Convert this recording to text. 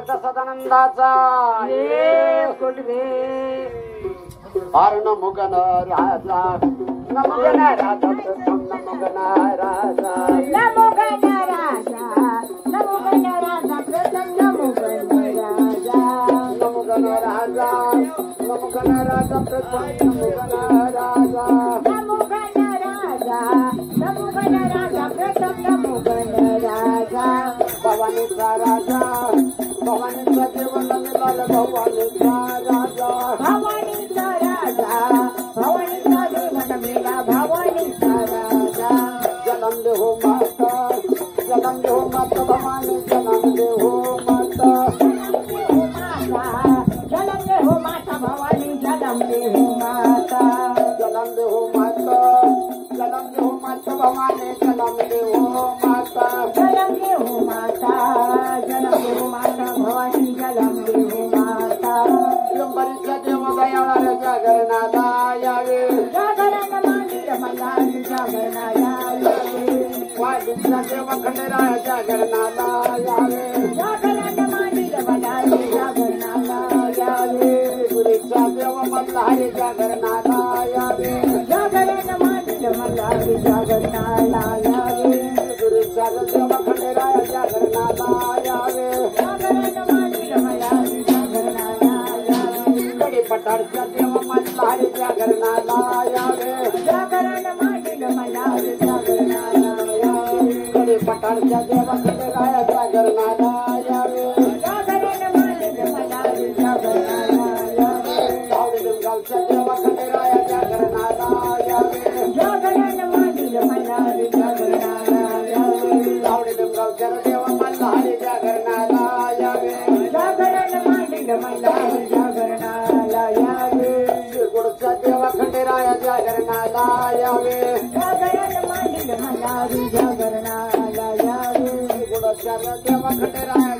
समर्थ सदानंदाचा हर नमो गण राजा नमो गण राजा नमो गण राजा नमो गण राजा नमो गण राजा प्रथम नमो गण राजा नमो गण राजा नमो गण राजा प्रथम नमो गण राजा नमो गण राजा नमो गण राजा प्रथम नमो गण राजा भवानीचा राजा भवानीचा देव नंदलाल भवानीचा राजा भवानीचा राजा भवानीचा देव नंदला भवानीचा राजा जन्म दे हो माता भवानी जन्म दे हो माता जन्म दे हो माता भवानी जन्म दे हो माता जन्म दे हो माता भवानी जन्म दे हो माता जन्म दे हो माता जन्म दे हो माता भवानी जन्म दे हो माता शंभरीचा देव दयाळा जागरणाला यावे जागरण मंदिर मल्हारी जागरण यावे वाडीचा देव खंडेराय जागरणाला यावे जागरण मंदिर मल्हारी जागरणाला यावे गुरुचा देव मल्हारी जागरणाला यावे जागरण मंदिर मल्हारी जागरणाला यावे गुरुचा देव खंडेराय जागरणाला यावे जागरण मंदिर मल्हारी जागरणाला यावे पठारचा देव मल्हारी जागरणाला यावे जागरण मंदिर मल्हारी जागरणाला यावे पठारचा देव खंडेराय जागरणाला यावे जागरण मंदिर मल्हारी जागरणाला यावे गावच्या देव खंडेराय जागरणाला यावे जागरण मंदिर मल्हारी जागरणाला यावे गावच्या देव मल्हारी जागरणाला यावे जागरण मंदिर मल्हारी जागरणाला यावे गुडचा देव खंडेराय जागरणाला यावे जागरण मंदिर मल्हारी जागरणाला यावे गुडचा देव खंडेराय